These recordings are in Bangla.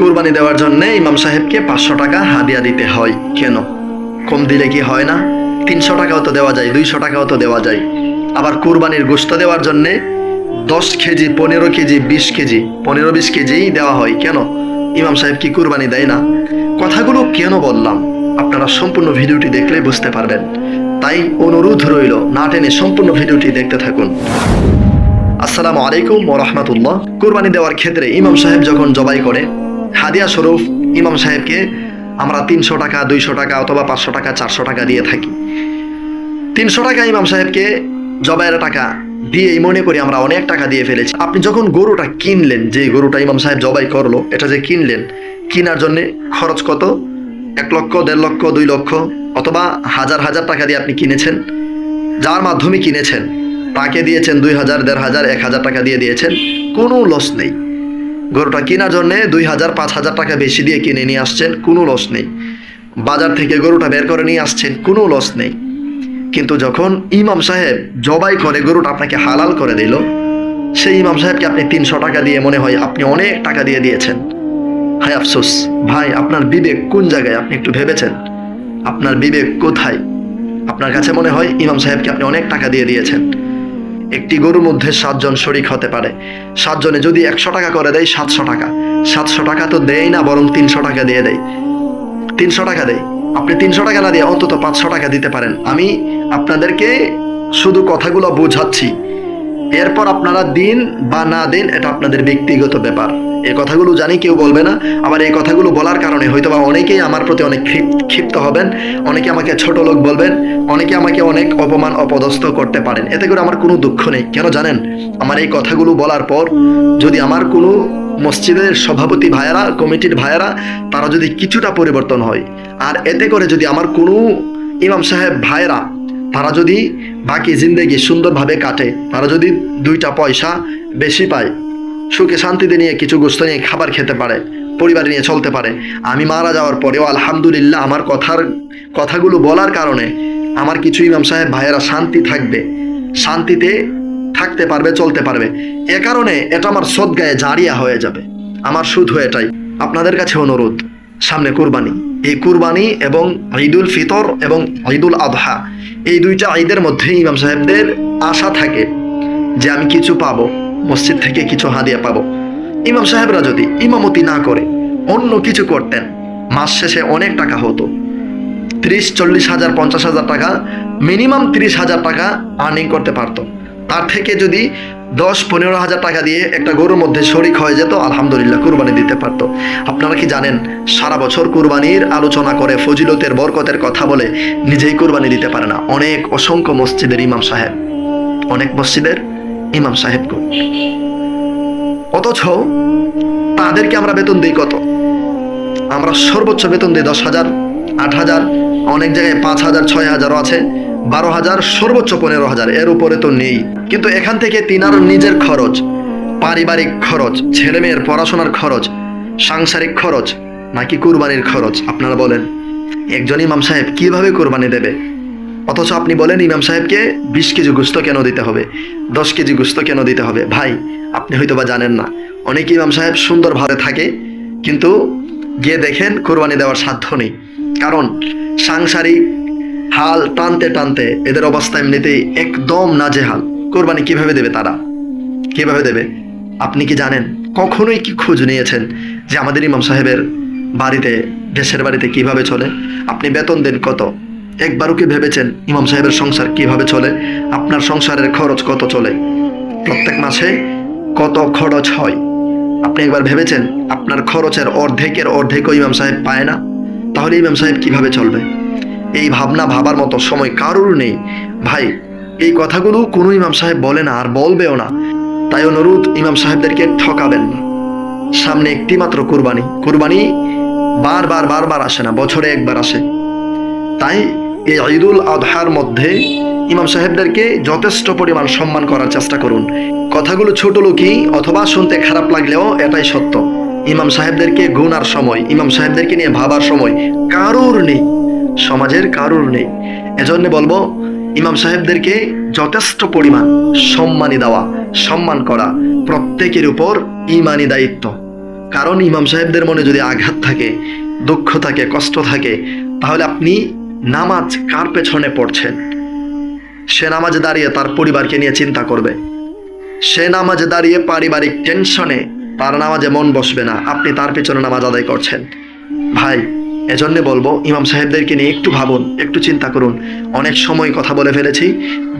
কুরবানি দেওয়ার জন্য ইমাম সাহেবকে 500 টাকা হাদিয়া দিতে হয়। কেন? কম দিলে কি হয় না? 300 টাকাও তো দেওয়া যায়, 200 টাকাও তো দেওয়া যায়। আবার কুরবানির গোশত দেওয়ার জন্য 10 কেজি, 15 কেজি, 20 কেজি, 15-20 কেজি দেওয়া হয়। কেন? ইমাম সাহেব কি কুরবানি দেয় না? কথাগুলো কেন বললাম আপনারা সম্পূর্ণ ভিডিওটি দেখলে বুঝতে পারবেন। তাই অনুরোধ রইল, না টেনে সম্পূর্ণ ভিডিওটি দেখতে থাকুন। আসসালামু আলাইকুম ওয়া রাহমাতুল্লাহ। কুরবানি দেওয়ার ক্ষেত্রে ইমাম সাহেব যখন জবাই করে, হাদিয়া স্বরূপ ইমাম সাহেবকে আমরা 300 টাকা, 200 টাকা অথবা 500 টাকা, 400 টাকা দিয়ে থাকি। 300 টাকা ইমাম সাহেবকে জবাইয়ের টাকা দিয়েই মনে করি আমরা অনেক টাকা দিয়ে ফেলেছি। আপনি যখন গরুটা কিনলেন, যে গরুটা ইমাম সাহেব জবাই করলো, এটা যে কিনলেন, কেনার জন্য খরচ কত? 1 লক্ষ, 1.5 লক্ষ, 2 লক্ষ অথবা হাজার হাজার টাকা দিয়ে আপনি কিনেছেন। যার মাধ্যমে কিনেছেন তাকে দিয়েছেন 2000, 1500, 1000 টাকা দিয়ে দিয়েছেন, কোনো লস নেই। গরুটা কেনার জন্য 2000, 5000 টাকা বেশি দিয়ে কিনে নিয়ে আসছেন, কোনো লস নেই। বাজার থেকে গরুটা বের করে নিয়ে আসছেন, কোনো লস নেই। কিন্তু যখন ইমাম সাহেব জবাই করে গরুটা আপনাকে হালাল করে দিল, সেই ইমাম সাহেবকে আপনি 300 টাকা দিয়ে মনে হয় আপনি অনেক টাকা দিয়ে দিয়েছেন। হায় আফসোস ভাই, আপনার বিবেক কোন জায়গায়? আপনি একটু ভেবেছেন আপনার বিবেক কোথায়? আপনার কাছে মনে হয় ইমাম সাহেবকে আপনি অনেক টাকা দিয়ে দিয়েছেন। একটি গরুর মধ্যে 7 জন শরিক হতে পারে। 7 জনে যদি 100 টাকা করে দেয়, 700 টাকা। 700 টাকা তো দেয় না, বরং 300 টাকা দিয়ে দেয়। 300 টাকা দেয়। আপনি 300 টাকা না দিয়ে অন্তত 500 টাকা দিতে পারেন। আমি আপনাদেরকে শুধু কথাগুলো বোঝাচ্ছি, এরপর আপনারা দিন বা না দিন এটা আপনাদের ব্যক্তিগত ব্যাপার। এই কথাগুলো জানি কেউ বলবে না। আবার এই কথাগুলো বলার কারণে হয়তোবা অনেকেই আমার প্রতি অনেক ক্ষিপ্ত হবেন, অনেকে আমাকে ছোট লোক বলবেন, অনেকে আমাকে অনেক অপমান অপদস্থ করতে পারেন। এতে করে আমার কোনো দুঃখ নেই। কেন জানেন? আমার এই কথাগুলো বলার পর যদি আমার কোনো মসজিদের সভাপতি ভাইয়েরা, কমিটির ভাইয়েরা, তারা যদি কিছুটা পরিবর্তন হয়, আর এতে করে যদি আমার কোনো ইমাম সাহেব ভাইয়েরা তারা যদি বাকি জিন্দেগি সুন্দরভাবে কাটে, তারা যদি 2টা পয়সা বেশি পায়, সুখে শান্তিতে নিয়ে কিছু গোস্ত নিয়ে খাবার খেতে পারে, পরিবার নিয়ে চলতে পারে, আমি মারা যাওয়ার পরেও আলহামদুলিল্লাহ আমার কথাগুলো বলার কারণে আমার কিছু ইমাম সাহেব ভাইয়েরা শান্তি থাকবে, শান্তিতে থাকতে পারবে, চলতে পারবে। এ কারণে এটা আমার সদগায়ে জারিয়া হয়ে যাবে। আমার শুধু এটাই আপনাদের কাছে অনুরোধ, সামনে কুরবানি, এই কুরবানি এবং ঈদুল ফিতর এবং ঈদুল আদহা, এই 2টা ঈদের মধ্যে ইমাম সাহেবদের আশা থাকে যে আমি কিছু পাবো, মসজিদ থেকে কিছু হাদিয়া পাবো। ইমাম সাহেবরা যদি ইমামতি না করে অন্য কিছু করতেন, মাস শেষে অনেক টাকা হতো। 30-40 হাজার, 50 হাজার টাকা, মিনিমাম 30 হাজার টাকা আর্নিং করতে পারতো। তার থেকে যদি 10-15 হাজার টাকা দিয়ে একটা গরুর মধ্যে শরিক হয়ে যেত, আলহামদুলিল্লাহ কুরবানি দিতে পারতো। আপনারা কি জানেন, সারা বছর কুরবানির আলোচনা করে, ফজিলতের বরকতের কথা বলে নিজেই কুরবানি দিতে পারে না অনেক অসংখ্য মসজিদের ইমাম সাহেব, অনেক মসজিদের ইমাম সাহেব। অথচ তাদেরকে আমরা বেতন দিই কত? আমরা সর্বোচ্চ বেতন দিই 10,000, 8,000, অনেক জায়গায় 5,000, 6,000ও আছে, 12,000, সর্বোচ্চ 15,000, এর উপরে তো নেই। কিন্তু এখান থেকে তিনার নিজের খরচ, পারিবারিক খরচ, ছেলে মেয়ের পড়াশোনার খরচ, সাংসারিক খরচ নাকি কুরবানির খরচ? আপনারা বলেন, একজন ইমাম সাহেব কিভাবে কুরবানি দেবে? অথচ আপনি বলেন ইমাম সাহেবকে 20 কেজি গোস্ত কেন দিতে হবে, 10 কেজি গোস্ত কেন দিতে হবে? ভাই, আপনি হয়তোবা জানেন না, অনেক ইমাম সাহেব সুন্দরভাবে থাকে, কিন্তু গিয়ে দেখেন কোরবানি দেওয়ার সাধ্য নেই। কারণ সাংসারিক হাল টানতে টানতে এদের অবস্থা এমনিতেই একদম নাজেহাল। কোরবানি কিভাবে দেবে তারা? কিভাবে দেবে? আপনি কি জানেন, কখনোই কি খোঁজ নিয়েছেন যে আমাদের ইমাম সাহেবের বাড়িতে, দেশের বাড়িতে কিভাবে চলে? আপনি বেতন দেন কত? একবারও কি ভেবেছেন ইমাম সাহেবের সংসার কিভাবে চলে? আপনার সংসারের খরচ কত চলে? প্রত্যেক মাসে কত খরচ হয় আপনি একবার ভেবেছেন? আপনার খরচের অর্ধেকের অর্ধেকও ইমাম সাহেব পায় না, তাহলে ইমাম সাহেব কিভাবে চলবে? এই ভাবনা ভাবার মতো সময় কারোর নেই ভাই। এই কথাগুলো কোনো ইমাম সাহেব বলে না, আর বলবেও না। তাই অনুরোধ, ইমাম সাহেবদেরকে ঠকাবেন না। সামনে একটি মাত্র কুরবানি, কুরবানি বারবার আসে না, বছরে একবার আসে। তাই এই ঈদুল আদহার মধ্যে ইমাম সাহেবদেরকে যথেষ্ট পরিমাণ সম্মান করার চেষ্টা করুন। কথাগুলো ছোট লোকই অথবা শুনতে খারাপ লাগলেও এটাই সত্য। ইমাম সাহেবদেরকে গুনার সময়, ইমাম সাহেবদেরকে নিয়ে ভাবার সময় কারোর নেই, সমাজের কারোর নেই। এজন্য বলবো, ইমাম সাহেবদেরকে যথেষ্ট পরিমাণ সম্মানী দেওয়া, সম্মান করা প্রত্যেকের উপর ইমানি দায়িত্ব। কারণ ইমাম সাহেবদের মনে যদি আঘাত থাকে, দুঃখ থাকে, কষ্ট থাকে, তাহলে আপনি নামাজ কার পেছনে পড়ছেন? সে নামাজে দাঁড়িয়ে তার পরিবারকে নিয়ে চিন্তা করবে, সে নামাজে দাঁড়িয়ে পারিবারিক টেনশনে তার নামাজে মন বসবে না, আপনি তার পেছনে নামাজ আদায় করছেন। ভাই, এজন্য বলবো ইমাম সাহেবদেরকে নিয়ে একটু ভাবুন, একটু চিন্তা করুন। অনেক সময় কথা বলে ফেলেছি,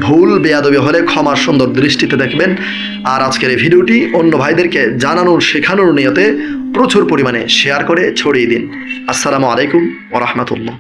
ভুল বেয়াদবি হলে ক্ষমার সুন্দর দৃষ্টিতে দেখবেন। আর আজকের এই ভিডিওটি অন্য ভাইদেরকে জানানোর, শেখানোর নিয়তে প্রচুর পরিমাণে শেয়ার করে ছড়িয়ে দিন। আসসালামু আলাইকুম ওয়া রাহমাতুল্লাহ।